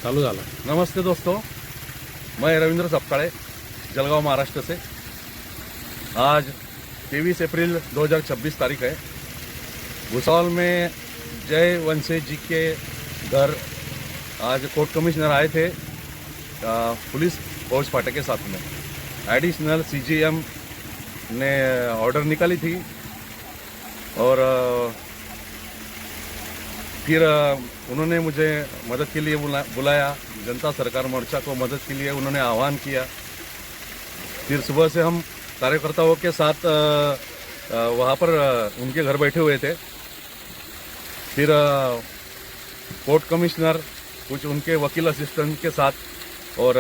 चालू झाला। नमस्ते दोस्तों, मैं रविंद्र सपकाळे, जलगांव महाराष्ट्र से। आज 23 अप्रैल 2026 तारीख है। भुसावल में जय वंशे जी के घर आज कोर्ट कमिश्नर आए थे पुलिस फौज फाटे के साथ में। एडिशनल सीजीएम ने ऑर्डर निकाली थी और फिर उन्होंने मुझे मदद के लिए बुलाया। जनता सरकार मोर्चा को मदद के लिए उन्होंने आह्वान किया। फिर सुबह से हम कार्यकर्ताओं के साथ वहाँ पर उनके घर बैठे हुए थे। फिर कोर्ट कमिश्नर कुछ उनके वकील असिस्टेंट के साथ और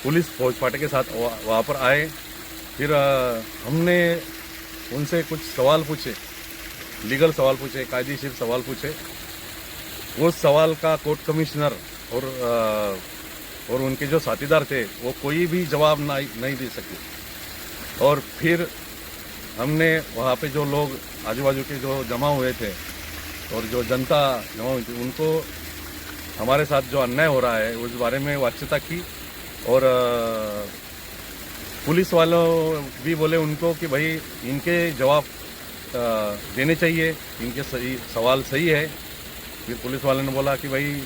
पुलिस फौज फाटे के साथ वहाँ पर आए। फिर हमने उनसे कुछ सवाल पूछे, लीगल सवाल पूछे, कायदेशीर सवाल पूछे। उस सवाल का कोर्ट कमिश्नर और उनके जो साथीदार थे वो कोई भी जवाब नहीं दे सके। और फिर हमने वहाँ पे जो लोग आजू बाजू के जो जमा हुए थे और जो जनता जमा हुई थी उनको हमारे साथ जो अन्याय हो रहा है उस बारे में बातचीत की। और पुलिस वालों भी बोले उनको कि भाई इनके जवाब देने चाहिए, इनके सवाल सही है। फिर पुलिस वालों ने बोला कि भाई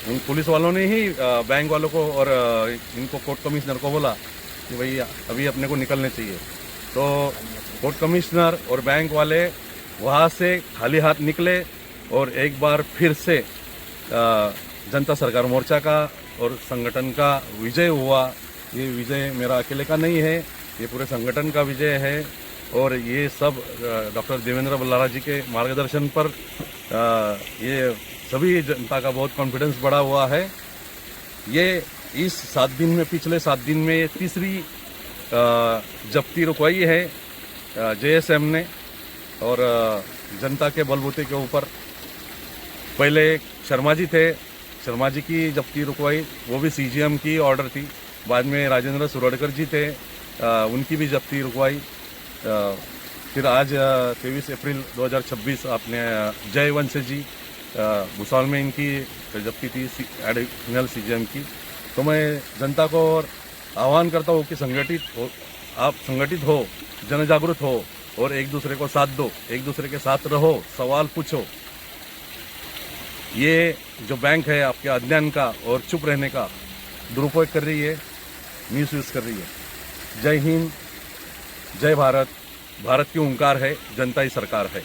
उन पुलिस वालों ने ही बैंक वालों को और इनको कोर्ट कमिश्नर को बोला कि भाई अभी अपने को निकलने चाहिए। तो कोर्ट कमिश्नर और बैंक वाले वहाँ से खाली हाथ निकले और एक बार फिर से जनता सरकार मोर्चा का और संगठन का विजय हुआ। ये विजय मेरा अकेले का नहीं है, ये पूरे संगठन का विजय है। और ये सब डॉक्टर देवेंद्र बल्लारा जी के मार्गदर्शन पर ये सभी जनता का बहुत कॉन्फिडेंस बढ़ा हुआ है। ये इस 7 दिन में, पिछले 7 दिन में ये तीसरी जब्ती रुकवाई है जेएसएम ने और जनता के बलबूते के ऊपर। पहले शर्मा जी थे, शर्मा जी की जब्ती रुकवाई, वो भी सीजीएम की ऑर्डर थी। बाद में राजेंद्र सुरड़कर जी थे, उनकी भी जब्ती रुकवाई। फिर आज 23 अप्रैल 2026 आपने जय वंशे जी भुसावल में इनकी जब्ती थी एडिशनल सीजीएम की। तो मैं जनता को और आह्वान करता हूँ कि संगठित हो, आप संगठित हो, जनजागृत हो और एक दूसरे को साथ दो, एक दूसरे के साथ रहो, सवाल पूछो। ये जो बैंक है आपके अज्ञान का और चुप रहने का दुरुपयोग कर रही है, मिस यूज कर रही है। जय हिंद, जय भारत। भारत की ओंकार है, जनता ही सरकार है।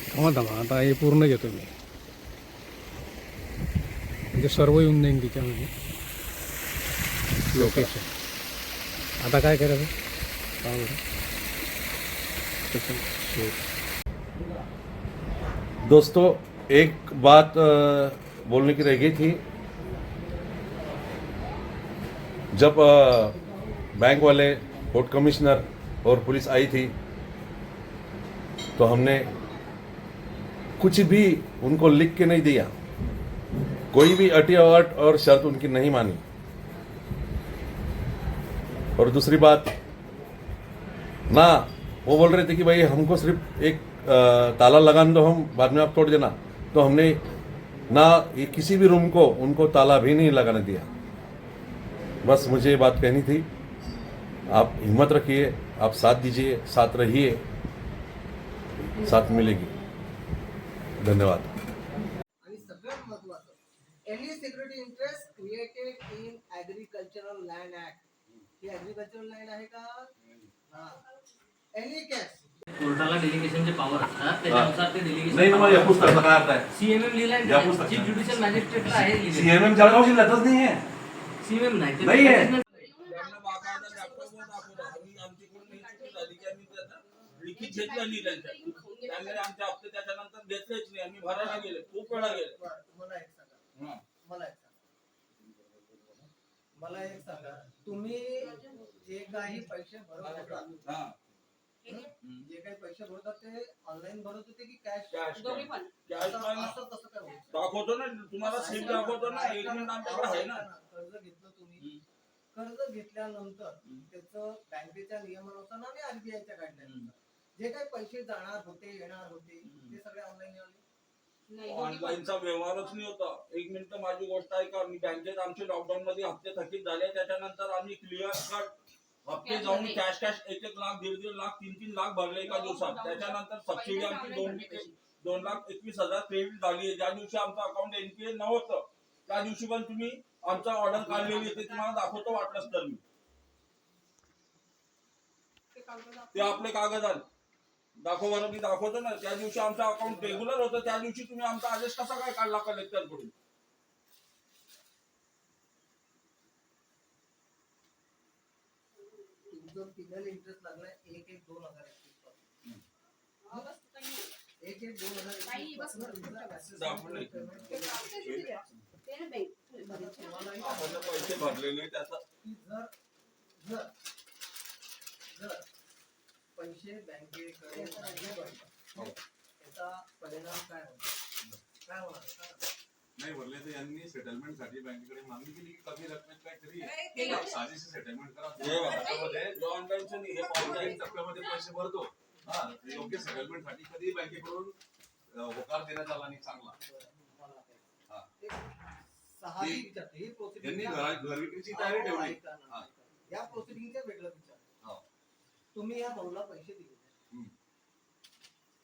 थांबा आता हे पूर्ण घेतो मी, म्हणजे सर्व येऊन जाईन तिच्यामध्ये लोकेशन। आता काय करायचं सांगा बरं। दोस्तों, एक बात बोलने की रह गई थी। जब बैंक वाले, कोर्ट कमिश्नर और पुलिस आई थी तो हमने कुछ भी उनको लिख के नहीं दिया, कोई भी अट और शर्त उनकी नहीं मानी। और दूसरी बात ना, वो बोल रहे थे कि भाई हमको सिर्फ एक ताला लगाने दो, हम बाद में आप तोड़ देना। तो हमने ना ये किसी भी रूम को उनको ताला भी नहीं लगाने दिया। बस मुझे ये बात कहनी थी। आप हिम्मत रखिए, आप साथ दीजिए, साथ रहिए, साथ मिलेगी। धन्यवाद। आणि सगळ्यात महत्त्वाचं, any security interest created in agricultural land act, he agricultural land आहे का? हा, एनी केस कोर्टाला डेलिगेशनचे पॉवर असतात, त्याच्यानुसार ते डेलिगेशन नाही ना, या पुस्तकाचा काय अर्थ आहे? सीएमएम लिहिलाय, या पुस्तकात चीफ ज्युडिशियल मॅजिस्ट्रेटला आहे लिहिलेलं. सीएमएम जळगाव जिल्ह्यातच नाही आहे, सीएमएम नाही ते नाही आहे. लिखित घेतलेली त्यामुळे आमचे हप्ते त्याच्यानंतर घेतलेच नाही, आम्ही भरायला गेले, खूप वेळा गेले. मला एक सांगा, मला एक सांगा, तुम्ही जे काही पैसे भरत होता, जे काही पैसे भरतात ते ऑनलाईन भरत होते की कॅश? दोन्ही पण. असं कसं काय होतं? दाखवतो ना तुम्हाला, स्लिप दाखवतो ना, एग्रीमेंट आमच्याकडे आहे ना. कर्ज घेतलं तुम्ही, कर्ज घेतल्यानंतर त्याचं बँकेच्या नियमानुसार आणि आरबीआयच्या गाईडलाईननुसार जे काही पैसे जाणार होते, येणार होते, ते सगळे ऑनलाईन आले. ऑनलाईनचा व्यवहारच नाही होता. एक मिनिट माझी गोष्ट ऐका. मी बँकेत आमचे लॉकडाऊन मध्ये हप्ते थकीत झाले, त्याच्यानंतर आम्ही क्लिअर कट हप्ते जाऊन कॅश 1-1 लाख, 1.5 लाख, 3 लाख भरले एका दिवसात. त्याच्यानंतर सबसिडी आमची 2,21,000 क्रेडिट झाली. ज्या दिवशी आमचं अकाउंट एनपीए नव्हतं त्या दिवशी पण तुम्ही आमचा ऑर्डर काढलेली ते तुम्हाला दाखवतो वाटलंच तर. मी ते आपले कागद आले दाखव बरं, मी दाखवतो ना. त्या दिवशी आमचं अकाउंट रेग्युलर होतं, त्या दिवशी तुम्ही आमचा आदेश कसा काय काढला कलेक्टर कडून? तुमचं फिनल इंटरेस्ट लागलाय 1/1/2021 पासून. 1/1/2021 पासून तुमचा access दाखवलंय. payment केलं. आपण पैसे भरलेले त्याचा की जर जर पैसे बँकेकडे नाही भरले, त्याचा परिणाम काय होणार? नाही भरले तर यांनी सेटलमेंट साठी बँकेकडे मागणी केली की कमी रकमेत काहीतरी साजेशी सेटलमेंट करा. ऑनलाईनचं नाही, हे ऑनलाईन टप्प्यामध्ये पैसे भरतो. हा, योग्य सेटलमेंट साठी कधी बँकेकडून होकार देण्यात आला नाही चांगला. ही यांनी प्रोसिडिंग घर विक्रीची तयारी ठेवली. या प्रोसिडिंगचे वेगळं विचार. हो. तुम्ही या भाऊला पैसे दिले,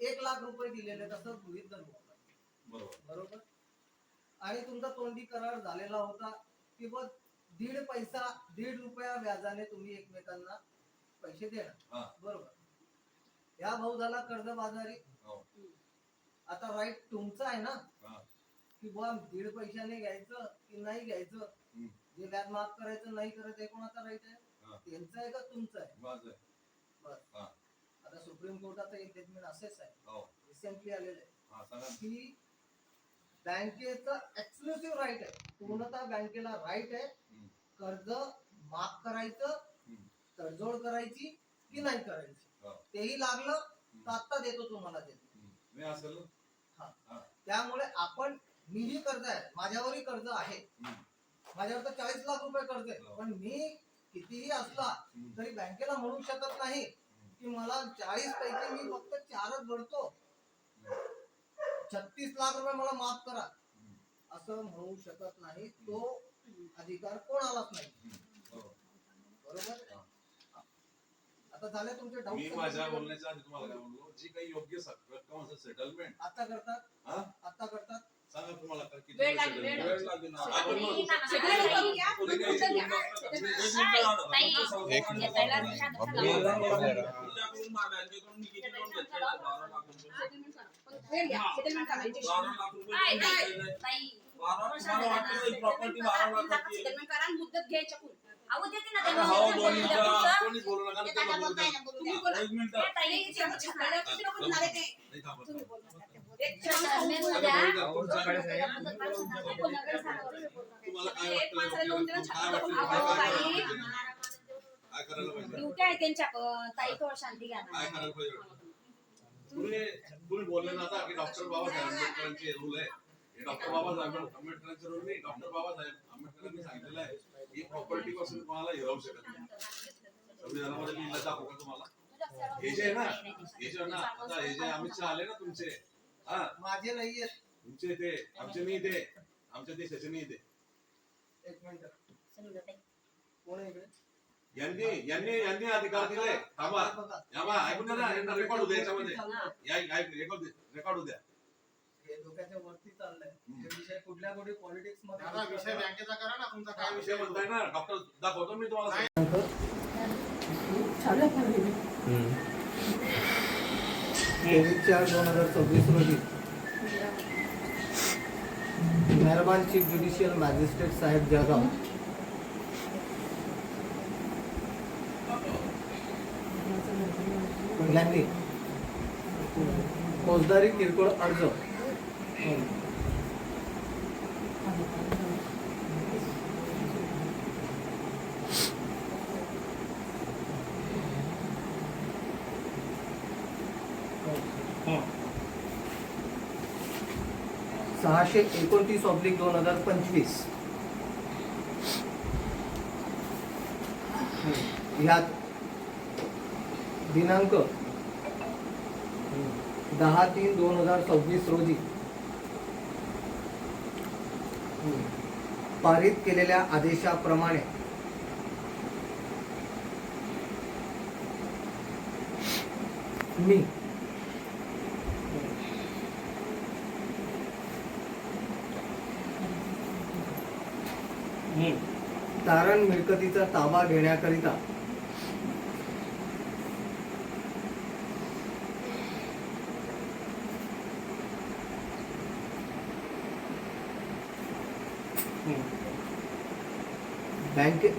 1 लाख रुपये दिलेले, तसं गृहीत धरू. बरोबर. आणि तुमचा तोंडी करार झालेला होता किंवा 1.5 रुपया व्याजाने तुम्ही एकमेकांना पैसे देणार. बरोबर. या भाऊ झाला कर्जबाजारी. आता राईट तुमचा आहे ना की बुवा 1.5 पैशाने घ्यायचं की नाही घ्यायचं, जे व्याज माफ करायचं नाही करायचं, हे कोणाचा राईट आहे? त्यांचा आहे का तुमचा आहे? बस. आता सुप्रीम कोर्टाचं एक जजमेंट असेच आहे, रिसेंटली आलेलं आहे की बँकेचा एक्सक्लुसिव्ह राईट आहे, पूर्णतः बँकेला राईट आहे कर्ज माफ करायचं, तडजोड करायची की नाही करायची. तेही लागलं तर आता देतो तुम्हाला देतो. त्यामुळे आपण, मीही कर्ज आहे, माझ्यावरही कर्ज आहे, माझ्यावर तर 40 लाख रुपये कर्ज आहे, पण मी कितीही असला तरी बँकेला म्हणू शकत नाही की मला 40 पैकी मी फक्त 4च भरतो, 36 लाख रुपये मला माफ करा, असं म्हणू शकत नाही. तो अधिकार कोणालाच नाही. बरोबर. आता झाले तुमचे डाऊट. मी माझ्या बोलण्याच्या आधी तुम्हाला काय म्हणलो, जी काही योग्य रक्कम असेल सेटलमेंट आता करतात. सांगा तुम्हाला किती वेळ लागेल. प्रॉपर्टी 12 लाखाची मुद्दत घ्यायच्या एक मिनिट. काय त्यांच्या ताई थोडं शांती घ्या. तुम्ही बोलले ना आता की डॉक्टर बाबासाहेब आंबेडकरांचे रूल आहे. हे डॉक्टर बाबासाहेब आंबेडकरांचे रूल नाही, डॉक्टर बाबासाहेब आंबेडकरांनी सांगितलेलं आहे की प्रॉपर्टी पासून कोणाला हिरावू शकत नाही. संविधानामध्ये लिहिलं दाखवू का तुम्हाला? हे जे आहे ना, हे जे ना, आता हे जे अमित शहा आले ना तुमचे, हा माझे नाहीये तुमचे, ते आमचे नाही, ते आमच्या देशाचे नाही. ते एक मिनिट, कोण आहे इकडे? यांनी अधिकार दिले. थांबा, ऐकून द्या ना, यांना रेकॉर्ड होऊ द्या, याच्यामध्ये रेकॉर्ड होऊ द्या. हे डोक्याच्या वरती चाललंय. हे विषय कुठल्या कुठे पॉलिटिक्स मध्ये विषय बँकेचा करा ना. तुमचा काय विषय म्हणताय ना डॉक्टर, दाखवतो मी तुम्हाला. 23/4/2024 रोजी मेहरबान चीफ ज्युडिशियल मॅजिस्ट्रेट साहेब जळगाव यांनी फौजदारी किरकोळ अर्ज सहाशे 29/2025 यात दिनांक 10/3/2026 रोजी पारित केलेल्या आदेशाप्रमाणे मी तारण मिळकतीचा ताबा घेण्याकरिता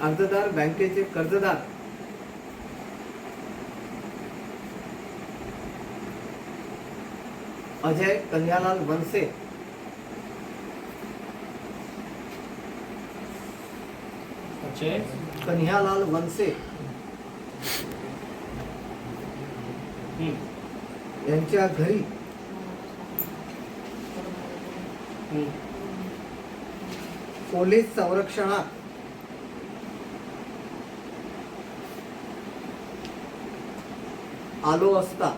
अर्जदार बँकेचे कर्जदार अजय कन्यालाल वनसे कन्यालाल वनसे यांच्या घरी पोलीस संरक्षणात आलो असता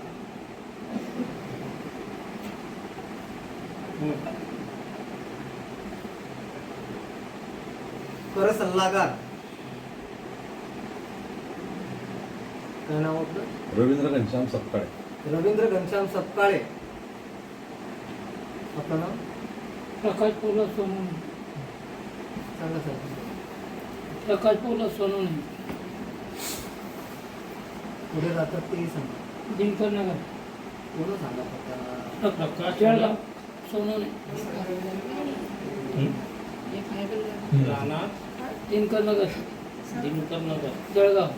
कर सल्लागार काय नाव आपलं रवींद्र घनश्याम सपकाळे. रवींद्र घनश्याम सपकाळे. आपलं नाव प्रकाश पौला सोनवणे. सांगा सर. प्रकाश पौला सोनवणे. पुढे जातात तेही सांगा. दिनकर नगर. पूर्ण सांगा फक्त. प्रकाश जळगाव सोनवणे. राणा दिनकर नगर. दिनकर नगर जळगाव.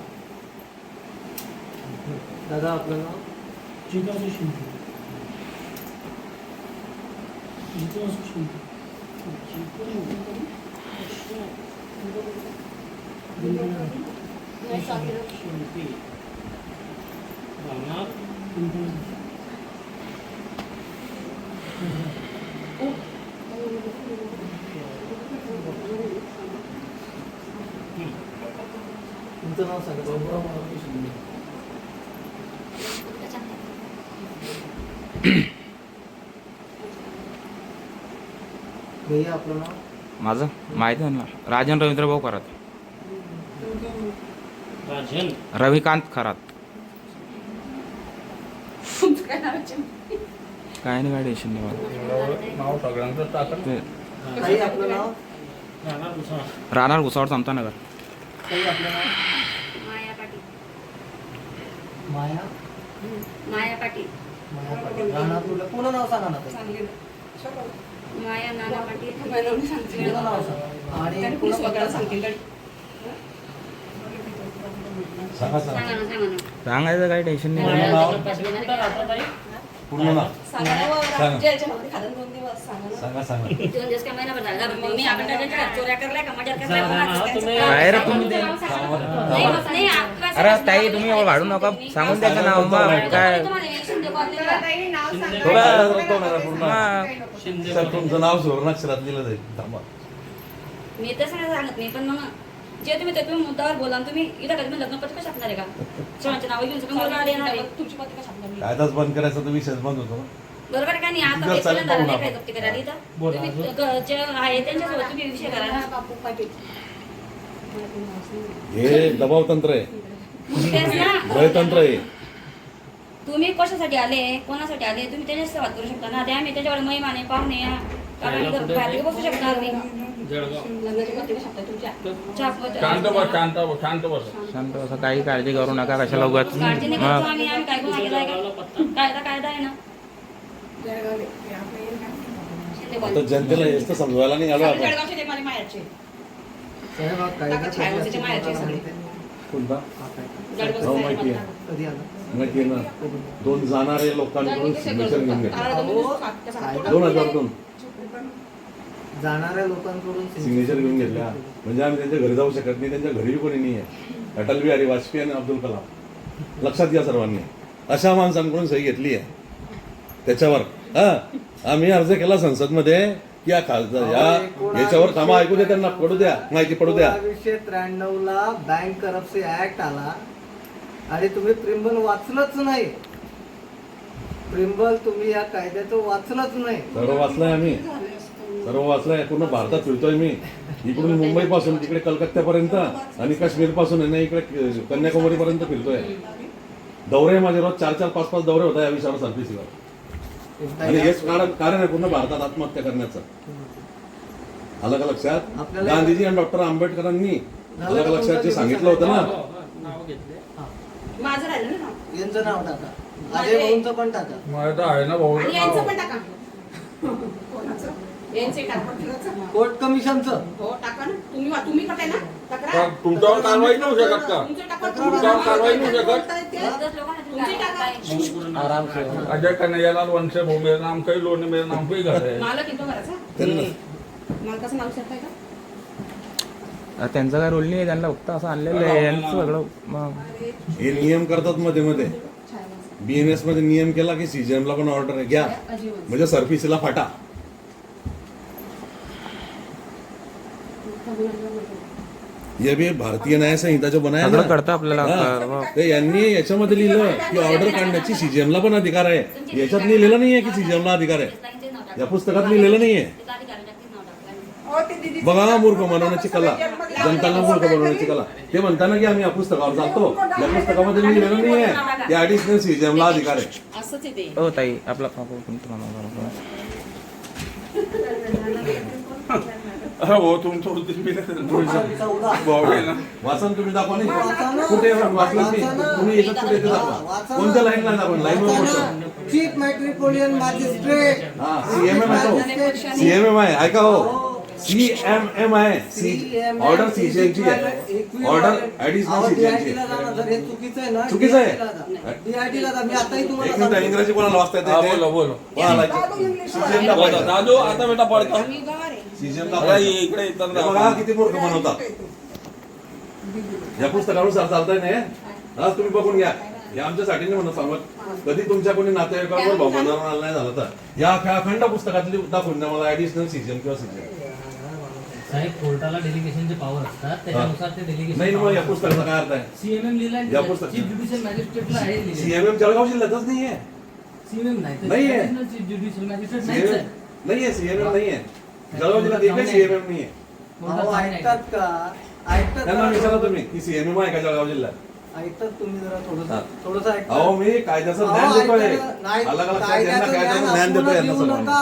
दादा आपलं नाव जिज्ञासू शिंदे. जिज्ञासू शिंदे. शिंदे. राणा दिनकर नगर. तुमचं नाव सांगा. बाबूराव शिंदे. भैया आपलं नाव. माझं माहिती आहे ना, राजन रवींद्र भाऊ खरात. राजन रविकांत खरात. काय नाही, काय टेन्शन नाही मला. नाव सगळ्यांचं टाकत ते ताई आपलं नाव. राणा दुसरा. राहणार घुसावड समतानगर. ताई आपलं नाव. माया पाटील. माया माया पाटील. माया पाटील. राणा तुला पूर्ण नाव सांगा ना ताई. माया नाना पाटील. पूर्ण नाव सांगा. आणि पूर्ण पत्ता सांगा. सांगा सांगा ना, सांगा ना. सांगायचं काही टेन्शन नाही. पूर्ण नाव. कुठं राहतात ताई? पूर्ण नाव सांगा. सांगा. 2 दिवस का महिनाभर झाला. मी आपण त्याच्या चोऱ्या करल्या का मजा काय रे तुम्ही ते? अरे ताई तुम्ही एवढं वाढू नका, सांगून द्यायचं नाव मग काय. शिंदे. सर तुमचं नाव सुवर्णाक्षरात लिहिलं जाईल. थांबा. मी तसं नाही सांगत नाही, पण मग जे तुम्ही मुद्द्यावर बोला आणि तुम्ही इथं कधी लग्न पत्र कसं शकणार आहे का? सगळ्यांचे नाव घेऊन सगळं मुलगा येणार आहे. कायदाच बंद करायचा तर विषयच बंद होतो ना. बरोबर आहे का नाही? आता जर चालेल पहिल्यांदा पाहू नाही काय नका. जप्ती करायला इथं. बोला, तुम्ही जे आहे त्यांच्यासोबत तुम्ही विषय करा ना. हे दबाव तंत्र आहे, मग तेच ना. भयतंत्र आहे. तुम्ही कशासाठी आले, कोणासाठी आले, तुम्ही त्याच्याशी बात करू शकता ना. ते आम्ही त्याच्यावर महिमाने पाहुणे कारण इथं बाहेर बसू शकणार नाही. जळगाव. शांत बस. शांत असं काही काळजी करू नका, कशाला उगाच. काळजी नाही करतो मग आम्ही. आम्ही काय गुन्हा केलाय का? कायदा आहे ना. आता जनतेला हेच तर समजवायला नाही आलो आपण. साहेब हा कायदा कधी असतो? कोणता हा कायदा. हो माहिती आहे, कधी आला? माहिती आहे ना. 2 जाणारे लोकांकडून सिग्नेचर घेऊन घेतले. अहो, कायदा 2002 जाणाऱ्या लोकांकडून सिग्नेचर घेऊन घेतल्या. म्हणजे आम्ही त्यांच्या घरी जाऊ शकत नाही, त्यांच्या घरी कोणी नाही आहे. अटल बिहारी वाजपेयी आणि अब्दुल कलाम. लक्षात घ्या सर्वांनी, अशा माणसांकडून सही घेतली आहे त्याच्यावर. आम्ही अर्ज केला संसदमध्ये की याच्यावर कामा ऐकू द्या, त्यांना पडू द्या, माहिती पडू द्या. 1993 ला बँक करप्शन ऍक्ट आला आणि तुम्ही प्रिम्बल वाचलंच नाही. प्रिम्बल तुम्ही या कायद्याचं वाचलंच नाही. सर्व वाचलंय आम्ही. सर्व वाचलाय, पूर्ण भारतात फिरतोय मी, इकडून मुंबईपासून तिकडे कलकत्त्यापर्यंत आणि काश्मीरपासून आहे ना इकडे कन्याकुमारीपर्यंत फिरतोय. दौरे माझे रोज 4-4, 5-5 दौरे होता या विषयावर सर्व्हिसवर. आणि हेच कारण आहे पूर्ण भारतात आत्महत्या करण्याचं. आलं का लक्षात? आपल्याला- गांधीजी आणि डॉक्टर आंबेडकरांनी आलं का लक्षात जे सांगितलं होतं ना, नाव घेतले. माझं राहिलं ना नाव. यांचं नाव टाका, अजय भाऊंचं पण टाका. माझं आहे ना भाऊ आणि यांचं पण टाका. यांचे टाका. कोर्ट कमिशनचं हो टाका ना. तुम्ही करताय ना तक्रार. तुमच्यावर कारवाई नाही होऊ शकत का? तुमचे टाका. तुमच्यावर कारवाई नाही होऊ शकत? तुमचे टाका. आराम से अजय कन्हैयालाल वंश है वो, मेरा नाम कई लोग ने मेरे नाम पे ही घर है. मालक येतो घराचा. त्यांना मालकाचं नाव सांगताय का? त्यांचा काय रोल नाही, त्यांना फक्त असं आणलेलं आहे यांचं सगळं हे नियम करतात मध्ये मध्ये. BNS मध्ये नियम केला की CJM ला पण ऑर्डर घ्या, म्हणजे सर्व्हिसला फाटा. हे बी भारतीय न्याय संहिता जो बनाया सगळं ना, कळतं आपल्याला. हा, ते यांनी याच्यामध्ये लिहिलं की ऑर्डर काढण्याची CJM ला पण अधिकार आहे. याच्यात लिहिलेलं नाहीये की CJM ला अधिकार आहे, या पुस्तकात लिहिलेलं नाहीये. बघा मूर्ख बनवण्याची कला, जनताला मूर्ख बनवण्याची कला. ते म्हणताना की आम्ही या पुस्तकावर चालतो, या पुस्तकामध्ये लिहिलेलं नाहीये की ऍडिशनल CJM ला अधिकार आहे. असंच आहे ते. हो ताई, आपला बरोबर. हो तुमचं वाचन तुम्ही दाखवा नाही, कुठे वाचलं नाही तुम्ही, याच्यात कुठे ते दाखवा. कोणत्या लाईनला दाखवा? लाईनवर वाचा. Chief metropolitan magistrate. हा, CMM आहे तो, CMM आहे, ऐका हो, CMM आहे, ऑर्डर CJM ची आहे, ऑर्डर ऍडिशनल CJM ची आहे. हे चुकीचं आहे ना. चुकीचं आहे. DIT ला जा. मी आताही एक तुम्हाला मिनिट, सांगतो. इंग्रजी कोणाला वाचता येते? बोलो CJM दाखवायचं. दादू आता बेटा पडता आम्ही गवार आहे. CJM दाखवायचं. इकडे हे बघा किती मूर्ख बनवतात. या पुस्तकानुसार चालताय नाही, आज तुम्ही बघून घ्या. हे आमच्यासाठी नाही म्हणत सांगत, कधी तुमच्या कोणी नातेवाईकांवर भावनावर नाही झालं तर या अखंड पुस्तकातली दाखवून द्या मला ऍडिशनल CJM किंवा CJM. साहेब कोर्टाला डेलिगेशनचे पॉवर असतात त्याच्यानुसार ते डेलिगेशन नाही मग या पुस्तकाचा काय अर्थ आहे? सीएमएम लिहिला या पुस्तक- चीफ ज्युडिशियल मॅजिस्ट्रेटला आहे लिहिलेलं. CMM जळगाव जिल्ह्यातच नाहीये. सीएमएम नाही नाहीये. चीफ ज्युडिशियल मॅजिस्ट्रेट नाहीच CMM आहे. नाहीये, CMM नाहीये. जळगाव जिल्ह्यात एकही CMM नाहीये. अहो, ऐकतात का? ऐकतात त्यांना का? विचारा तुम्ही की CMM आहे का जळगाव जिल्ह्यात? ऐकतात तुम्ही जरा हा. थोडंसं ऐकतात. अहो मी कायद्याचं ज्ञान देतोय. अलग अलग कायद्याचं ज्ञान ज्ञान देतोय यांना देऊ सगळं. नका.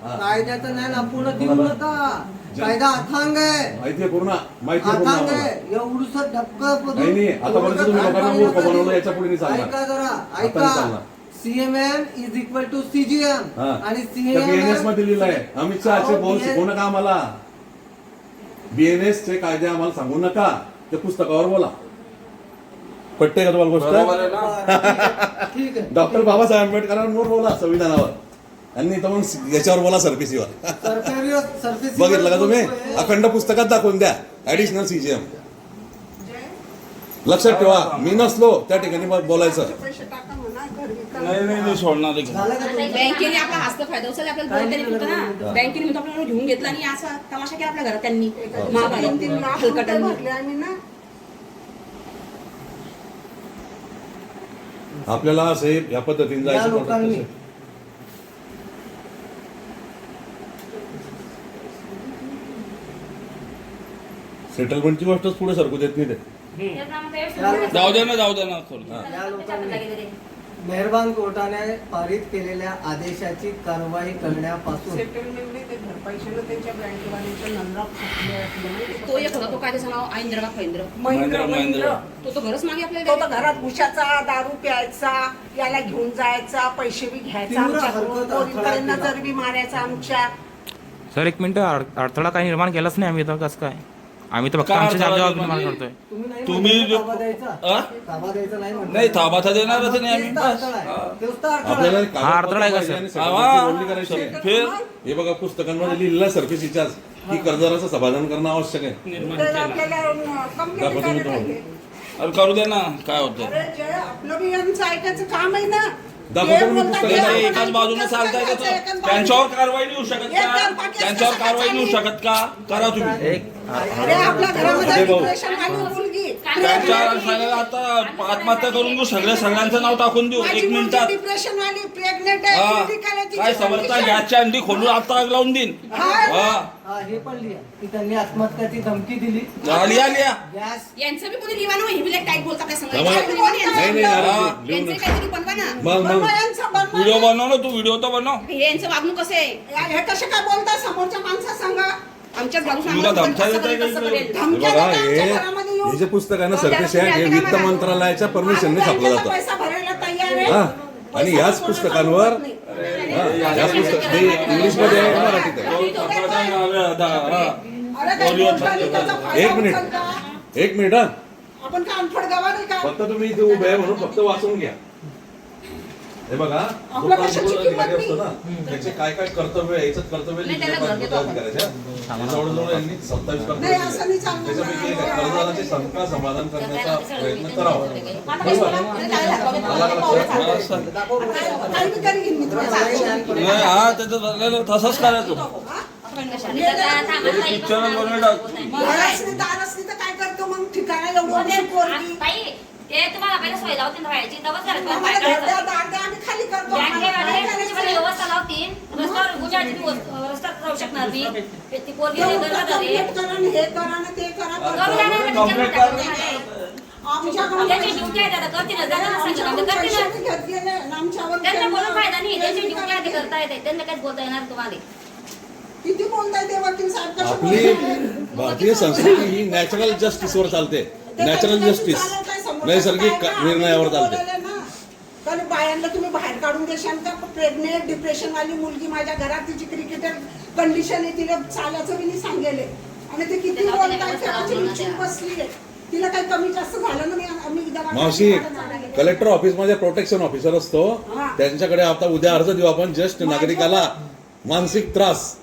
हा. कायद्याचं ज्ञान अपूर्ण देऊ नका. कायदा अथांग आहे, माहितीये पूर्ण, माहितीये पूर्ण अथांग आम्हाला. आहे. एवढंसं धक्का नाही, नाही. आतापर्यंत तुम्ही लोकांना मूर्ख बनवलं, याच्या पुढे नाही चालणार. ऐका जरा, आता नाही ऐका. चालणार. CMM is equal to CGM हा. आणि त्या BNS मध्ये लिहिलंय. अमित शहाचे बोल शिकवू नका आम्हाला. BNS चे कायदे आम्हाला सांगू नका, त्या पुस्तकावर बोला. पटते का तुम्हाला गोष्ट? ठीक आहे. डॉक्टर बाबासाहेब आंबेडकरांवर बोला, संविधानावर. आणि तर मग याच्यावर बोला, सरफेसीवर. सरफेस बघितलं का तुम्ही? अखंड पुस्तकात दाखवून द्या ऍडिशनल CJM. लक्षात ठेवा, मी नसलो त्या ठिकाणी बोलायचं. नाही सोडणार आहे. झालं का तुमचं? बँकेने आपला हस्त फायदा उचलला, आपल्याला बोलता येत होतं ना. बँकेने म्हणतो आपल्याला घेऊन घेतला आणि असा तमाशा केला आपल्या घरात त्यांनी. हलकटांनी. आपल्याला असे या पद्धतीने या जायचं लोकांनी पडतं. सेटलमेंटची गोष्टच पुढे सरकू देत नाही ते. जाऊ दे ना थोडं. या लोकांनी मेहरबान कोर्टाने पारित केलेल्या आदेशाची कारवाई करण्यापासून तो एक होता, तो काय त्याचं नाव आईंद्र का फैंद्र. महेंद्र. तो घरच मागे तो आपल्याला तर घरात उशाचा दारू प्यायचा, याला घेऊन जायचा, पैसे बी घ्यायचा तीव्र आमच्याकडून, हरकत पोलिसांना अडथळा जर बी मारायचा आमच्या. सर एक मिनिट, अडथळा काही निर्माण केलाच नाही आम्ही. तर कसं काय? आम्ही तर फक्त काय आमच्या अडथळा जबाबदारी निर्माण निर्माण करतोय. तुम्ही जो- ताबा द्यायचा, आ? ताबा द्यायचा नाही म्हणताय. नाही ताबा तर देणारच नाही आम्ही. तेच तर अडथळा आहे. तेच तर अडथळा आपल्याला आहे. कागदपत्र हा अडथळा आहे का, पाहिजे सर? आणि settlement बोलणी करायची आहे. फिर हे बघा पुस्तकांमध्ये लिहिलेलं सर्फेसीच्या की कर्जदाराचं समाधान करणं आवश्यक आहे. तर आपल्याला कंप्लेंट दाखवा तुम्ही करायला पाहिजे. अरे करू दे ना, काय होतं? अरे जय, आपलं बी यांचं ऐकायचं काम आहे ना. दाखवा ते तुम्ही बोलतात, पुस्तकात. ते नाही, आपण एकाच बाजूने ऐकायचं, चालताय का एकाच बाजूने. त्यांच्यावर कारवाई नाही होऊ शकत एक का? तरफा त्यांच्यावर केस कारवाई नाही होऊ कसा शकत का? करा तुम्ही. एक अरे आपल्या घरामध्ये अरे भाऊ. डिप्रेशन आली मुलगी. त्यांच्या सांगायला आता आत्महत्या करून देऊ, सगळ्यांचं नाव टाकून देऊ माझी 1 मिनिटात. डिप्रेशन वाली प्रेग्नेंट हा. आहे critical आहे तिची काय समजता condition. गॅसची अंडी खोलून आता आग लावून देईन. हा. हा हे पण लिहा की त्यांनी आत्महत्याची धमकी दिली. लिहा लिहा. गॅस यांचं बी कोणी लिहा ना, हे बी लय टाईट बोलतात काय सांगा. नाही, यांचं कोणी यांचं? नाही नाही हा. यांचं काहीतरी बनवा ना. बनवा यांचा, बनवा. व्हिडिओ बनव ना, तू व्हिडिओ तर बनव. हे यांचं वागणूक कसं आहे? हे कसे काय बोलता समोरच्या माणसा सांगा आमच्याच बाजूस तुला आम्हाला धमक्या कसं देताय करेल, का कसं इकडे? करेल? धमक्या बघा देता हे आमच्या घरामध्ये येऊन. हे जे पुस्तक आहे ना हो, सर्कस त्याला हे तुम्ही वित्त आम्ही मंत्रालयाच्या परमिशनने आम्ही छापलं त्यांच्याला जातं. पैसा भरायला तयार आहे. हा आणि याच पुस्तकांवर याच पुस्तक हे इंग्लिशमध्ये आहे मराठीत आहे. अरे काय बोलतानी त्याचा फायदा एक मिनिट. उचलता? 1 मिनिट हा. आपण काय अनफड गवा नाही का? फक्त तुम्ही इथे उभे आहे म्हणून फक्त वाचून घ्या. हे बघा जो आपल्या प्रांत कशाची अधिकारी किंमत असतो ना त्याचे काय काय कर्तव्य आहे याचं कर्तव्य नाही, त्याला घर देतो आपण. अधिकाऱ्याच्या जवळजवळ यांनी 27 नाही, असं नाही चालणार. त्याच्यापैकी एक आहे, कर्जदाराची शंका समाधान करण्याचा प्रयत्न करावा. आता काय बोला? काय लागलं? काही बी करी घेईन मी तुला. हा त्याचं झालेलं तसंच करायचं. पिक्चरच बनवून टाक. घराच नाही, दारच नाही तर काय करतो मग ठिकाणा एवढं मोठी पोरगी. ताई ते तुम्हाला पहिला सोय लावतील राहायची तेव्हाच घरात बाहेर आम्हाला काढायचं. घर द्या, दार द्या, आम्ही खाली करतो. बँकेवाले आम्हाला काय तुमची करायचं? मला व्यवस्था लावतील रस्त्यावर गुजारची रस्त्यात जाऊ शकणार मी ती पोरगी ते नाही उलटं करणार आहे. कंप्लेंट करा आणि हे करा आणि ते करा. करू द्या ना, कंप्लेंट त्याच्या कर. आमच्याकडून त्याची ड्युटी आहे दादा करतीलच दादा सांगितलं आमच्याकडून करतीलच. पैसे बी घेत गेले आणि आमच्यावर त्यांना बोलून फायदा नाही त्यांची त्यांनी ड्युटी आहे ते करता येते त्यांना काहीच बोलता येणार तुम्हाला. किती बोलताय ते वकील साहेब कसे आपली बोलताय? भारतीय संस्कृती ही नॅचरल जस्टिसवर चालते. नॅचरल जस्टिस नैसर्गिक निर्णयावर चालते. कारण बायांना तुम्ही बाहेर काढून देशाल का? प्रेग्नेंट डिप्रेशन वाली मुलगी माझ्या घरात तिची क्रिकेटर कंडिशन आहे, तिला चालायचं मी नाही सांगेले आणि ते किती बोलताय ते माझी चूक बसली आहे. तिला काही कमी जास्त झालं ना आम्ही मावशी कलेक्टर ऑफिस मध्ये प्रोटेक्शन ऑफिसर असतो त्यांच्याकडे आता उद्या अर्ज देऊ आपण. ज्येष्ठ नागरिकाला मानसिक त्रास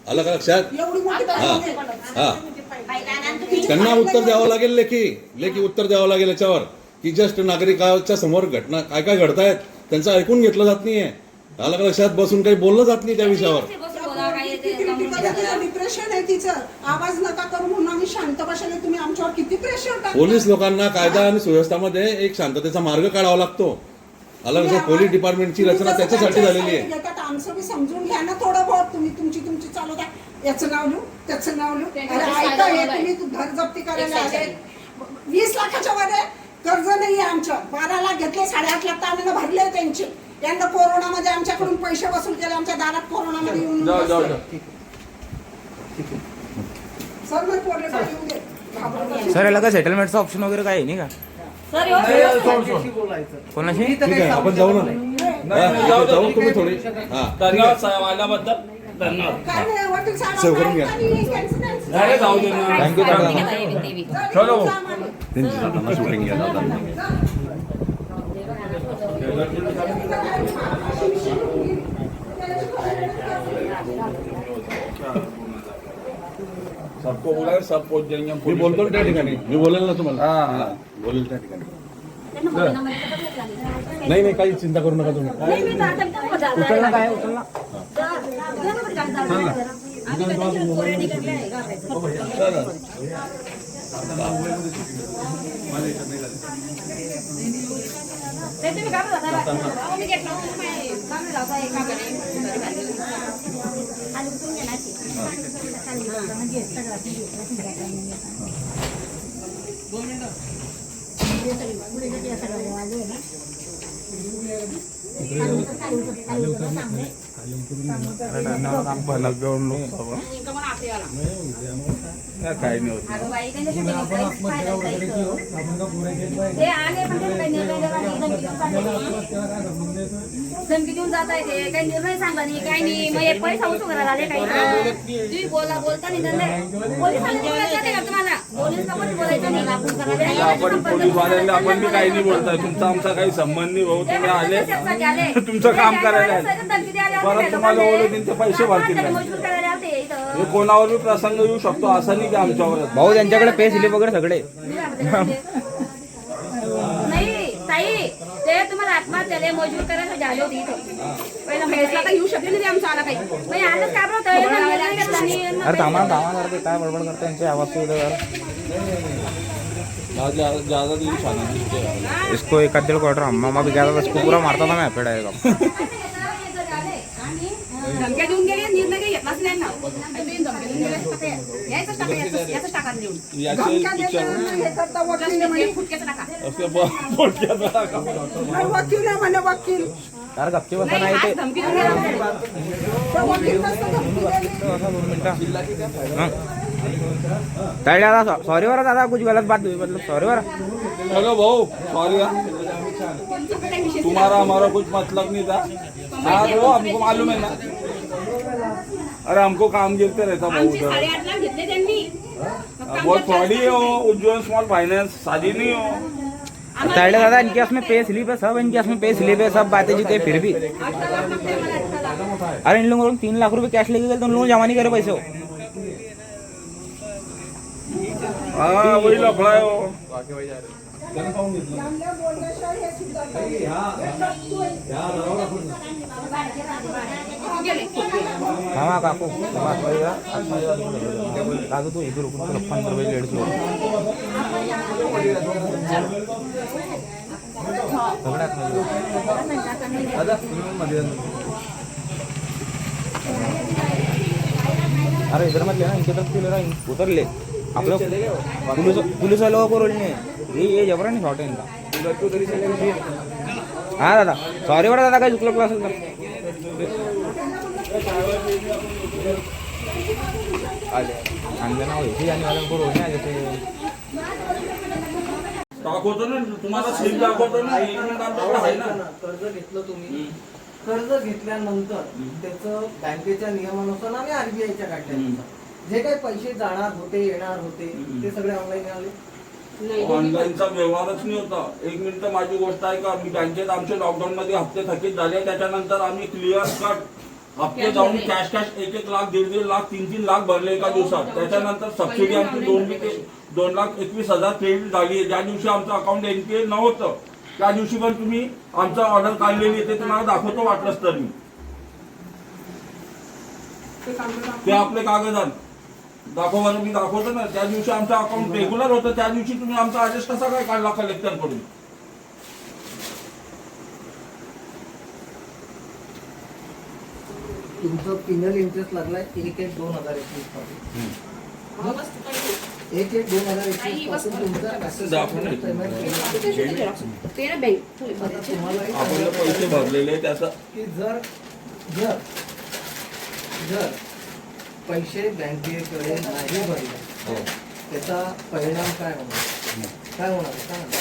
आलं का लक्षात? एवढी मोठी हा त्यांना उत्तर द्यावं लागेल, लेखी उत्तर द्यावं लागेल याच्यावर की ज्येष्ठ नागरिकाच्या समोर घटना काय काय घडतायत त्यांचं ऐकून घेतलं जात नाहीये. आलं का लक्षात? बसून काही बोललं जात नाही त्या विषयावर. डिप्रेशन आहे तिचं. आवाज नका करू म्हणून आम्ही शांत बसले. तुम्ही आमच्यावर किती प्रेशर टाकता? पोलीस लोकांना कायदा आणि सुव्यवस्थामध्ये एक शांततेचा मार्ग काढावा लागतो. आलं लक्षात? पोलीस डिपार्टमेंटची रचना त्याच्यासाठी झालेली आहे. आमचं बी समजून घ्या ना थोडं बहुत. तुम्ही तुमची चालू द्या. याचं नाव लिहू त्याचं नाव लिहू. अरे ऐका हे तुम्ही घर जप्ती करायला आले. 20 लाखाच्या वर आहे. कर्ज नाहीये आमचं. 12 लाख घेतले, 8.5 लाख तर आम्हाला भरले त्यांचे. यंदा कोरोनामध्ये आमच्याकडून पैसे वसूल केले. आमच्या दारात कोरोनामध्ये येऊन बसले. सर मग पोरले येऊ दे. घाबरत सर याला काय सेटलमेंटचं ऑप्शन वगैरे काही नाही का सर एवढं कोणाशी? ठीक आहे आपण जाऊ ना. हा, जाऊ तुम्ही थोडी. हा धन्यवाद साहेब आल्याबद्दल. धन्यवाद. काय नाही वकील साहेब सेव करून घ्या. नाही जाऊ दे ना. थँक्यू चलो. शूटिंग घ्या दादा. सबको बोला सब पहुंच जाएंगे. मी बोलतो ना त्या ठिकाणी. मी बोलेल ना तुम्हाला. हा. हा, बोलेल त्या ठिकाणी. त्यांना बोलणं म्हणजे कसं झालं? नाही नाही काही चिंता करू नका तुम्ही. नाही, मी जाते, मी जाते. उचलणं काय उचलणं आम्ही कधी पोरं निघाले आहे, घाबरायचं. नाही, तुम्ही घाबरू नका. अहो, मी घेतलं. घाबरू नका, एका कडे. आणि उतरून घ्या ना ती. काही नाही होत. अगं बाई, त्यांच्याशी बोलून काहीच फायदा नाही इथं. ते आले पण ते काही निर्णय देणार नाही. धमकी देऊन जात आहे ते. काही निर्णय सांगा नाही, काही नाही. मग एक पैसा उचलून करायला आले काही नाही. तुम्ही बोलता नाही त्यांना. पोलिसांनी बोलायचं नाही का तुम्हाला? पोलिसांना पण बोलायचं नाही. आपण करायला आपण पोलीसवाल्यांना आपण बी काही नाही बोलताय. तुमचा आमचा काही संबंध नाही भाऊ. तुम्ही आले तुमचं काम करायला आले. परत तुम्हाला ओळखीन ते पैसे भरतील. हे कोणावर बी प्रसंग येऊ शकतो असं नाही की आमच्यावर. भाऊ त्यांच्याकडे पे स्लिप वगैरे सगळे. नाही ताई, ते तुम्हाला आत्महत्याला मजबूर करायसाठी आले होते इथं. पहिला फैसला तर येऊ शकले नाही आमचा आला काही. मग आलंच का बरं? अरे थांबा थांबा जरा ते काय बडबड करते यांची आवाज सुद्धा ज्यादा दिन छाना नहीं इसको एक आध 1.5 क्वार्टर अम्मा भी गया था, इसको पूरा मारता था मैं पे डायरेक्ट. धमक्या देऊन गेले, निर्णय काही घेतलाच नाही ना. तुम्ही धमक्या देऊन गेले असता ते. यायचंच टाका, याचंच टाका देऊन. धमक्या देतात, हे करता वकील आहे म्हणे. फुटक्याचं टाका. नाही, वकील आहे म्हणे, वकील. यार गप्पे बसा नाही ते. धमकी देऊन गेले. त्या वकील नसतं धमकी दिली. 2 मिनिटं. ताई दादा सॉरी बरं दादा, कुछ गलत बात हुई, मतलब सॉरी बरं. हेलो भाऊ, सॉरी, तुम्हारा हमारा कुछ मतलब नहीं था. हाँ वो हमको मालूम है ना. अरे हमको काम गिरते रहता भाऊ आमचे उधर. 8.5 लाख घेतले त्यांनी. बहुत फ्रॉडी हो उज्जवल स्मॉल फाइनेंस, शादी नहीं हो. ताई दादा इनके हाथ में पे स्लिप है, सब इनके हाथ में पे स्लिप है, सब बातें जीते फिर भी. 8 लाख मागते मला 8 लाख. अरे इन लोगों को 3 लाख रुपए कैश लेके गए तो उन लोगों ने जमा नहीं करे पैसे. हाँ वही लफड़ा है वो. चांगल्या बोलण्याशिवाय हे सुद्धा नाही. हाँ काकू दादू तू इधर रुक, 15 रुपये लेट लो. अरे इधर मत लेना, इनके तरफ क्यों ले रहा है, उधर ले. आप लोग पुलिस वालों को रोल नहीं है, ये जबरा नहीं शॉर्ट है इनका. हाँ दादा सॉरी बड़ा दादा, काय चुकलं क्लास ना इथे जाने वाले को रोल नाही जैसे. दाखवतो ना तुम्हाला, स्लिप दाखवतो ना, 1 मिनिट आमच्याकडे आहे ना. कर्ज घेतलं तुम्ही, कर्ज घेतल्यानंतर त्याचं बँकेच्या नियमानुसार आणि आरबीआयच्या कायद्यानुसार जे काही पैसे जाणार होते, येणार होते, ते सगळे ऑनलाईन आले. ऑनलाईनचा व्यवहारच नाही होता. 1 मिनिट माझी गोष्ट आहे का, मी बँकेत आमचे लॉकडाऊन मध्ये हप्ते थकीत झाले, त्याच्यानंतर आम्ही क्लिअर कट हप्ते जाऊन कॅश 1-1 लाख, 1.5 लाख, 3-3 लाख भरले एका दिवसात. त्याच्यानंतर सबसिडी आमची 2,21,000 क्रेडिट झाली. ज्या दिवशी आमचं अकाउंट एनपीए नव्हतं त्या दिवशी पण तुम्ही आमचा ऑर्डर काढलेली, ते तुम्हाला दाखवतो वाटलंच तर मी. ते आपले कागद दाखवा, मी दाखवतो ना. त्या दिवशी आमचं अकाउंट रेग्युलर होतं, त्या दिवशी तुम्ही आमचा आदेश कसा काय काढला कलेक्टर कडून. तुमचं पिनल इंटरेस्ट लागलाय 1/1/2021 पासून. 1/1/2021 पासून तुमचं पेमेंट ते ना बँक तुम्हाला आपल्याला पैसे भरलेले त्याचा की जर जर जर पैसे बँकेकडे नाही भरले त्याचा परिणाम काय होणार, काय होणार सांगा.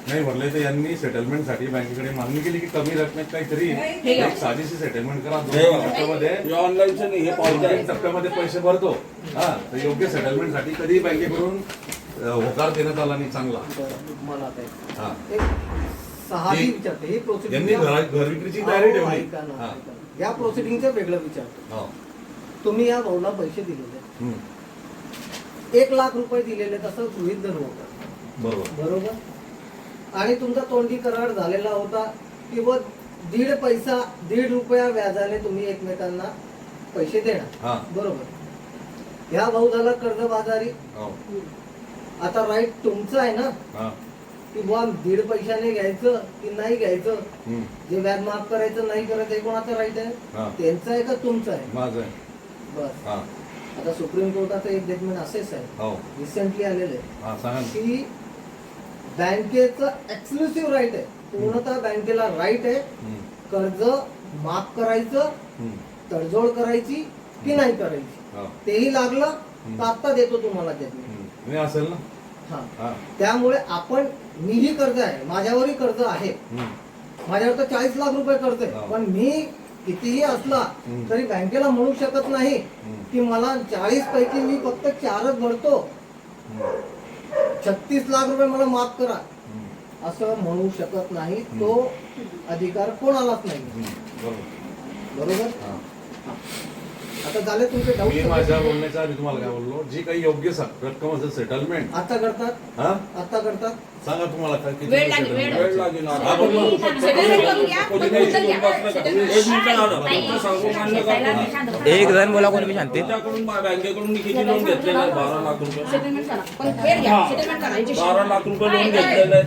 नाही भरले तर यांनी सेटलमेंटसाठी बँकेकडे मागणी केली की कमी रकमेत काहीतरी एक साधीशी सेटलमेंट करा. 2 टप्प्यामध्ये ऑनलाईनचं नाही, हे पावत्या 1 टप्प्यामध्ये पैसे भरतो. हा तर योग्य सेटलमेंटसाठी कधी बँकेकडून होकार देण्यात आला नाही चांगला. मला आता हा एक साधी विचारते, ही प्रोसिडिंग यांनी घर विक्रीची तयारी ठेवली. हा या प्रोसिडिंगचं वेगळं विचारतो. हो. तुम्ही या भाऊला पैसे दिलेले, 1 लाख रुपये दिलेले, तसं गृहीत धरू होता बरोबर बरोबर. आणि तुमचा तोंडी करार झालेला होता की व 1.5 रुपया व्याजाने तुम्ही एकमेकांना पैसे देणार बरोबर. या भाऊ झाला कर्जबाजारी. आता राईट तुमचं आहे ना की बुवा 1.5 पैशाने घ्यायचं की नाही घ्यायचं, जे व्याज माफ करायचं नाही करायचं हे कोणाचं राईट आहे, त्यांचं आहे का तुमचं आहे. माझं आहे बस. आता सुप्रीम कोर्टाचं एक जजमेंट असेच आहे, रिसेंटली आलेलं आहे की बँकेचं एक्सक्लुसिव्ह राईट आहे, पूर्णतः बँकेला राईट आहे कर्ज माफ करायचं, तडजोड करायची की नाही करायची. तेही लागलं तर आता देतो तुम्हाला जजमेंट असेल ना. हा त्यामुळे आपण, मीही कर्ज आहे, माझ्यावरही कर्ज आहे, माझ्यावर तर 40 लाख रुपये कर्ज आहे, पण मी कितीही असला तरी बँकेला म्हणू शकत नाही की मला 40 पैकी मी फक्त 4च भरतो, 36 लाख रुपये मला माफ करा, असं म्हणू शकत नाही. तो अधिकार कोणालाच नाही. बरोबर. आता झाले तुमचे मी डाऊट माझ्या बोलण्याच्या आधी तुम्हाला काय बोललो, जी काही योग्य रक्कम असेल सेटलमेंट आता करतात हा आता करतात सांगा तुम्हाला काय किती वेळ लागेल, settlement? वेळ लागेल हा, पण मग सेटलमेंट करून घ्या, पण कोणी मुद्दल घ्या. एक मिनिट झालं. तुमचं सांगू मान्य करतो. एक जण बोला कोणी बी शांती. त्याच्याकडून बँकेकडून मी किती लोन घेतलेलं आहे? 12 लाख रुपये. सेटलमेंट करा, पण वेळ घ्या, सेटलमेंट करा. यांच्याशी 12 लाख रुपये लोन घेतलेलं आहे.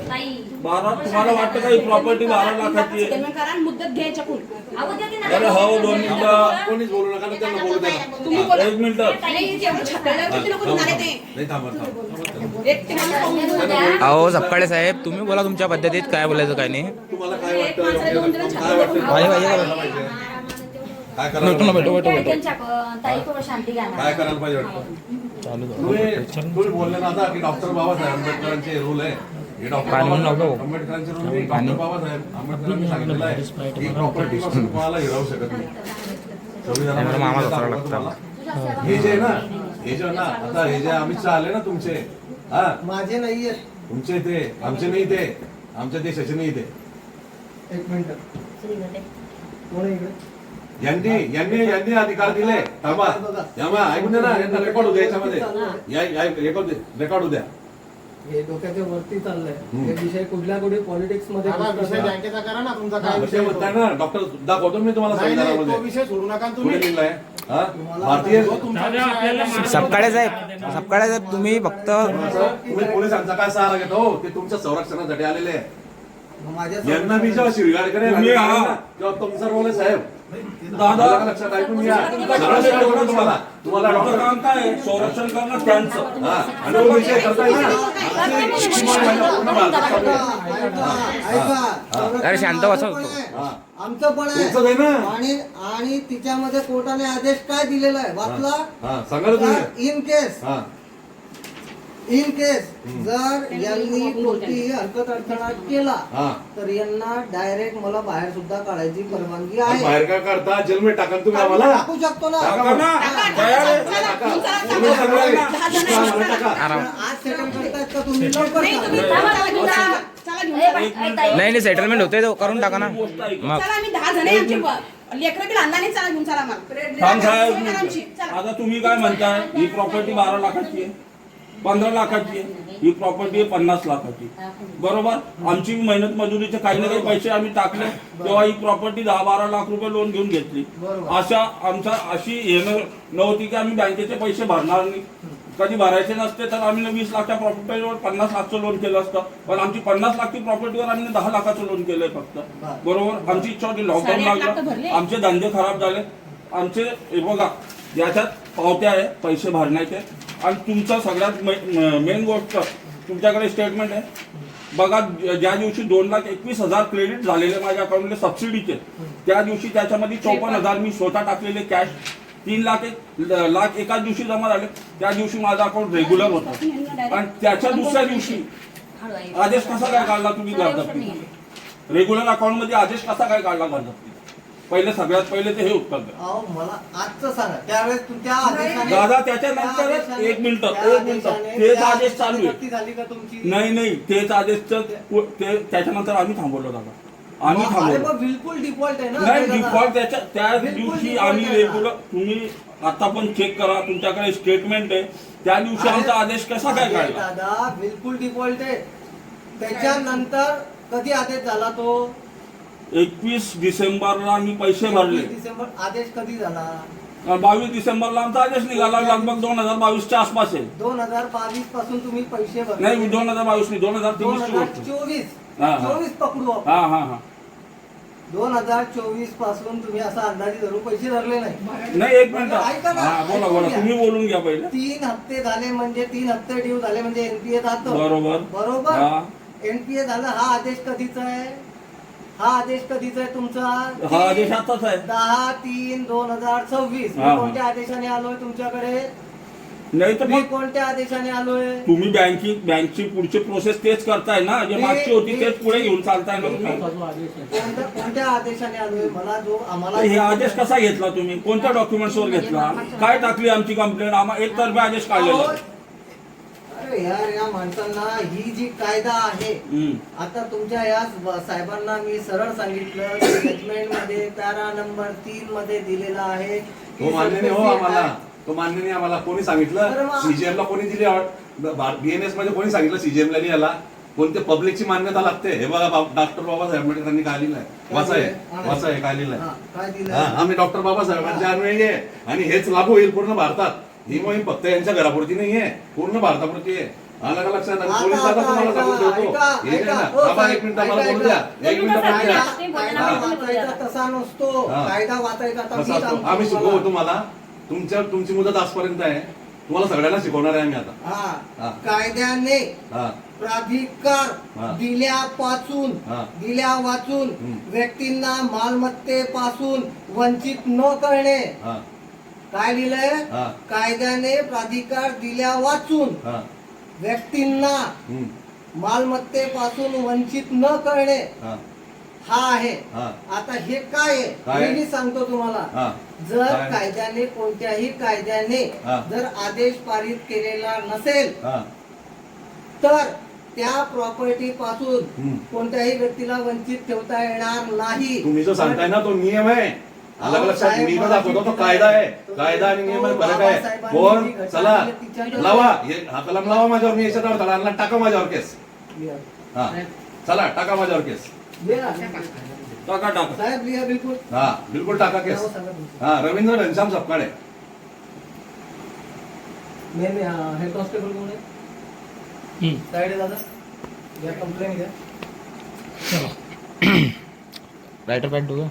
12 तुम्हाला वाटतं का ही प्रॉपर्टी 12 लाखाची आहे? सेटलमेंट करा आणि मुद्दत घ्या याच्याकडून. अरे हो 2 मिनिटं. कोणीच बोलू नका ना, त्यांना बोलू द्या. तुम्ही बोला. 1 मिनिट. नाही, जेवढं छापलेलं किती लोकं झाले ते. नाही थांबा. एक ते मला सांगून द्या. अहो सपकाळे साहेब, तुम्ही बोला तुमच्या पद्धतीत काय बोलायचं काय नाही. तुम्हाला काय एक माणसाला वाटतं? 2 दिवस काय वाटतं? पाहिजे, पाहिजे. काय करायला भेटू ना, पाहिजे? भेटू. शांती घ्या काय करायला पाहिजे वाटतं? तुम्ही बोलले ना आता की डॉक्टर बाबासाहेब आंबेडकरांचे रूल आहे. हे डॉक्टर पाणी म्हणून बाबासाहेब नको. आंबेडकरांचे रूल नाही. डॉक्टर बाबासाहेब आंबेडकरांनी सांगितलेलं आहे की प्रॉपर्टी पासून कोणाला हिरावू शकत नाही. त्यामुळे मामाला संविधानामध्ये वाचावं लागतं. तुम्हाला हे जे ना, हे जे ना, आता हे जे अमित शहा आले ना तुमचे, हा माझे नाहीये. तुमचे ते, आमचे नाही ते, आमच्या देशाचे नाही ते. एक मिनिट कोण आहे इकडे? यांनी अधिकार दिले. थांबा यामा ऐकून द्या ना, यांना रेकॉर्ड होऊ द्या याच्यामध्ये. रेकॉर्ड होऊ द्या. हे डोक्याच्या वरती चाललंय हे विषय कुठल्या कुठे पॉलिटिक्स मध्ये बँकेचा करा ना तुमचा काय विषय म्हणताय ना डॉक्टर, दाखवतो मी तुम्हाला संविधानामध्ये. विषय सोडू नका कुठे लिहिलंय? हा? भारतीय सपकाळे साहेब तुम्ही फक्त तुम्ही पोलिसांचा काय सहारा घेतो? हो, ते तुमच्या संरक्षणासाठी आलेले आहे. माझ्या यांना मी जेव्हा शिवीगाळ करेल तुम्ही हा. तेव्हा तुमचं रोल आहे साहेब. दादा मला लक्षात ऐकून घ्या. सगळं शिकवतो तुम्हाला तुमचं डॉक्टर काम काय आहे? संरक्षण करणं त्यांचं. हा आणि तो विषय करताय ना. पूर्ण भारतात चालू आहे. ऐका अरे शांत बसा. हा. आमचं पण तुमचं आहे ना. आणि आणि तिच्यामध्ये कोर्टाने आदेश काय दिलेला आहे वाचला? हा सांगा ना तुम्ही. इन केस जर यांनी कोणतीही हरकत अडथळा केला हा तर यांना डायरेक्ट मला बाहेर सुद्धा काढायची परवानगी आहे. बाहेर काय करता? जेलमध्ये टाका ना तुम्ही आम्हाला. टाकू शकतो ना. टाका ना. तयार आहे. तुम्ही सगळे टाका. आज सेटल करतायत का तुम्ही? लवकर नाही, करा. तुम्ही चला घेऊन जा. चला घेऊन जा. नाही सेटलमेंट होते तो करून टाका ना. मग चला आम्ही 10 जण आहे आमची लेकरं बी लहान चला घेऊन चला मग थांब साहेब. आमची चला. आता तुम्ही काय म्हणताय? ही प्रॉपर्टी 12 लाखाची आहे, 15 लाखाची आहे. ही प्रॉपर्टी आहे 50 लाखाची. बरोबर. आमची मेहनत मजुरीचे काही ना काही पैसे आम्ही टाकले तेव्हा ही प्रॉपर्टी 10-12 लाख रुपये लोन घेऊन घेतली. अशी हे नव्हती की आम्ही बँकेचे पैसे भरणार नाही. कधी भरायचे नसते तर आम्ही 20 लाखच्या प्रॉपर्टीवर 50 लाखचं लोन केलं असतं. पण आमची 50 लाखची प्रॉपर्टीवर आम्ही 10 लाखाचं लोन केलंय फक्त. बरोबर. आमची इच्छा होती, लॉकडाऊन 1.5 लाख तर लागलं, भरले. आमचे धंदे खराब झाले. आमचे हे बघा याच्यात पावत्या आहे पैसे भरण्याचे. आणि तुमचं सगळ्यात मेन गोष्ट तुमच्याकडे स्टेटमेंट आहे बघा. ज्या दिवशी 2,21,000 क्रेडिट झालेले माझ्या अकाउंटला सबसिडीचे, त्या दिवशी त्याच्यामध्ये 54,000 मी स्वतः टाकलेले कॅश. 3 लाख एकाच दिवशी जमा झाले. त्या दिवशी माझा अकाउंट रेग्युलर होता. आणि त्याच्या दुसऱ्या दिवशी आदेश कसा काय काढला तुम्ही घरजप्ती? रेग्युलर अकाउंट मध्ये आदेश कसा काय काढला घरजप्ती? पहिले सगळ्यात पहिले ते हे उत्तर द्या. अहो मला आजचं सांगा त्यावेळेस तुमच्या आदेशाने दादा त्याच्यानंतर एक मिनिट तेच आदेश चालू आहे. सक्ती झाली का तुमची? नाही तेच आदेश त्याच्यानंतर आम्ही थांबवलं दादा. आम्ही अरे थांबवलं मग बिलकुल डिफॉल्ट आहे ना नाही. दादा. डिफॉल्ट त्या बिलकुल दिवशी default आम्ही आहे. रेग्युलर, तुम्ही आता पण चेक करा तुमच्याकडे स्टेटमेंट आहे. त्या दिवशी आमचा आदेश कसा काय अरे काढला? दादा बिलकुल डिफॉल्ट आहे. त्याच्यानंतर कधी आदेश झाला तो? 21 डिसेंबरला आम्ही पैसे भरले. 21 डिसेंबर आदेश कधी झाला? 22 डिसेंबरला आमचा आदेश निघाला. लगभग 2022च्या आसपास आहे. 2022 पासून तुम्ही पैसे भरले. नाही 2022 नाही 2023 ची गोष्ट. 2024 हा, हा. 24 पकडू आपण. हा 2024 पासून तुम्ही असा अंदाजे धरून पैसे धरले नाही. नाही एक मिनिट. ऐका ना, हा बोला ऐकून घ्या. तुम्ही बोलून घ्या पहिले. 3 हप्ते झाले म्हणजे 3 हप्ते ड्यू झाले म्हणजे एनपीए जातो. बरोबर. बरोबर. हा. एनपीए झाला. हा आदेश कधीचा आहे? हा आदेश कधीचा आहे तुमचा? हा आदेश आताच आहे. 10/3/2026. हा, हा. मी कोणत्या आदेशाने आलोय तुमच्याकडे? नाही तर मी मग कोणत्या आदेशाने आलोय? तुम्ही बँकची पुढचे प्रोसेस तेच करताय ना, जे मागची होती तेच पुढे घेऊन चालताय ना तुम्ही. कोणत्या आदेशाने आलोय? मला जो आम्हाला हे आदेश कसा घेतला तुम्ही? कोणत्या डॉक्युमेंट्स वर घेतला? काय टाकली आमची कंप्लेंट? एक तर्फे आदेश काढलेला. अरे यार या माणसांना ही जी कायदा आहे आता तुमच्या या साहेबांना मी सरळ सांगितलं जजमेंट मध्ये पॅरा नंबर 3 मध्ये दिलेला आहे तो मान्य नाही हो आम्हाला, तो मान्य नाही आम्हाला. कोणी सांगितलं CGM ला, कोणी दिली BNS मध्ये कोणी सांगितलं CGM ला नाही याला? कोणते पब्लिकची मान्यता लागते? हे बघा डॉक्टर बाबासाहेब आंबेडकरांनी काय लिहिलंय, वाचा आहे काय लिहिलंय. आम्ही डॉक्टर बाबासाहेबांचे अनुयायी आहे आणि हेच लागू होईल पूर्ण भारतात. ही मोहीम फक्त यांच्या घरापुरती नाहीये, पूर्ण भारतापुरती आहे. आलं का लक्षात? पोलीस आता तुम्हाला सांगून ठेवतो. एक मिनिट मला बोलू द्या, एक मिनिट बोलू द्या. वाचायचा तसा नसतो, कायदा वाचायचा. आम्ही शिकवू तुम्हाला, तुमची मुदत आजपर्यंत आहे, तुम्हाला सगळ्यांना शिकवणार आहे आम्ही आता. कायद्याने प्राधिकार दिल्या वाचून व्यक्तींना मालमत्तेपासून वंचित न करणे. काय लिहिलंय? कायद्याने प्राधिकार दिल्या वाचून व्यक्तींना मालमत्तेपासून वंचित न करणे हा आहे. आता हे काय आहे मी सांगतो तुम्हाला. जर कायद्याने, कोणत्याही कायद्याने जर आदेश पारित केलेला नसेल तर त्या प्रॉपर्टी पासून कोणत्याही व्यक्तीला वंचित ठेवता येणार नाही. तुम्ही जो सांगताय ना तो नियम आहे. अलग लक्षात, मी पण दाखवतो तो कायदा आहे. कायदा आणि नियम फरक आहे. कोण? चला लावा हा कलम, लावा माझ्यावर. मी याच्यावर तळाला टाका माझ्यावर केस. हा चला टाका माझ्यावर केस. टाका साहेब लिहा बिलकुल. हा बिलकुल टाका केस. हा रवींद्र घनश्याम सपकाळे. हेड कॉन्स्टेबल कोण आहे? साइड दादा या कंप्लेंट घ्या. राइटर पैड दूंगा.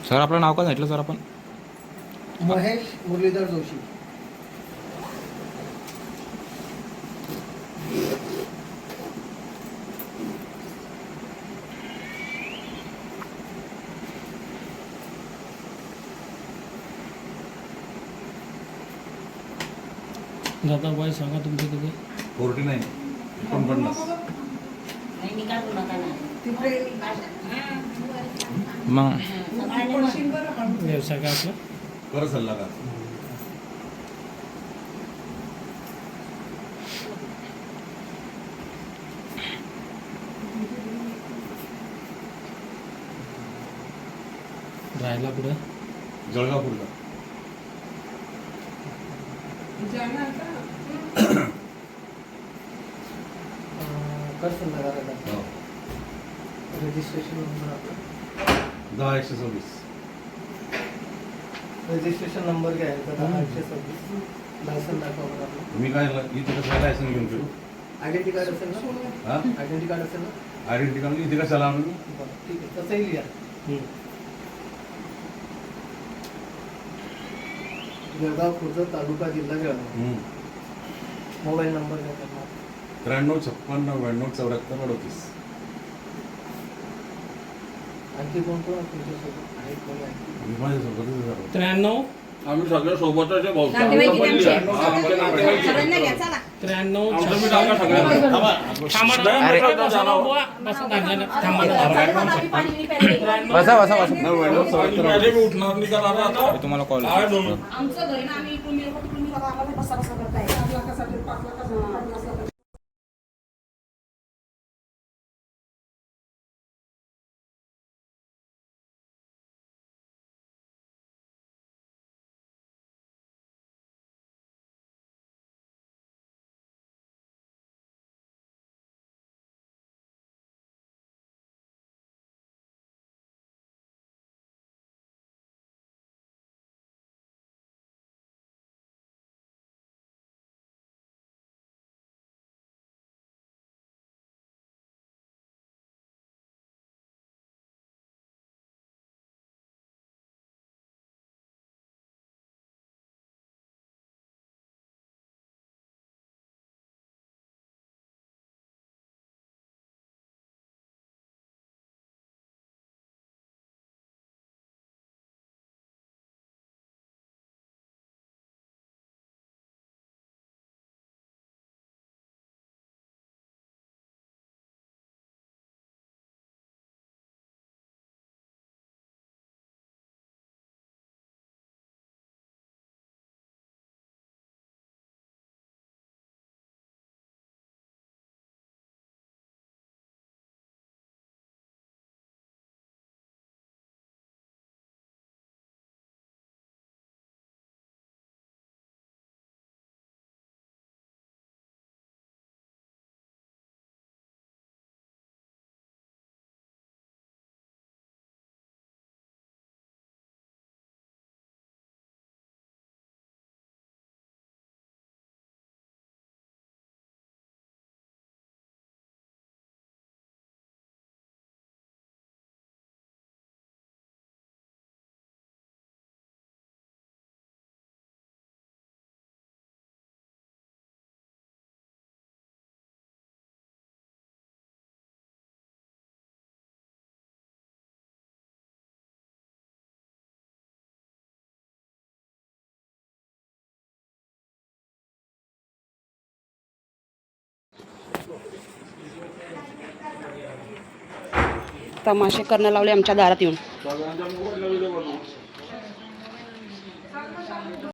सर आपलं नाव काय सांगितलं सर आपण? महेश मुरलीधर जोशी. दादा बाई सांगा तुमचं किती? 49 49. मग व्यवसाय काय आपला? कर सल्ला का? राहायला कुठं? जळगावपूरला. कर संध्याकाळ. रजिस्ट्रेशन नंबर आपला 10/126. रजिस्ट्रेशन नंबर काय आहे? 10/126. लायसन दाखवा मला आपलं. मी काय इथे कसं लायसन घेऊन फिरू? आयडेंटिटी कार्ड असेल ना? हा आयडेंटिटी कार्ड असेल ना? आयडेंटिटी कार्ड इथे कशाला आणू? ठीक आहे, तसंही लिहा. जळगाव खुर्द तालुका जिल्हा जळगाव. मोबाईल नंबर काय करणार? 93 56 99 74 38. आणखी कोण कोण तुमच्यासोबत आहेत? कोणी आणखी? मी माझ्यासोबतच आहे. 93 आम्ही सगळे सोबतच आहे भाऊ. नातेवाईक आमचं पण लिहा. त्यांचे. हा, आमचे नातेवाईक. सगळ्यांना घ्या चला. 93 आमचं बी टाका सगळ्यांना. थांबा अरे. बसा ना बुवा. बसा धांगल्यानं. थांबा बसा बसा बसा. 99 74 माझे मी उठणार नाही का आता? मी तुम्हाला कॉल काय दोन आमचं घरी ना आम्ही इकडून येतो तिकडून येतो आम्हाला बसा बसा करताय. 5 लाखासाठी 5 लाखासाठी तमाशे करणं लावले आमच्या दारात येऊन. सगळ्यांच्या मोबाईलला व्हिडिओ बनवू.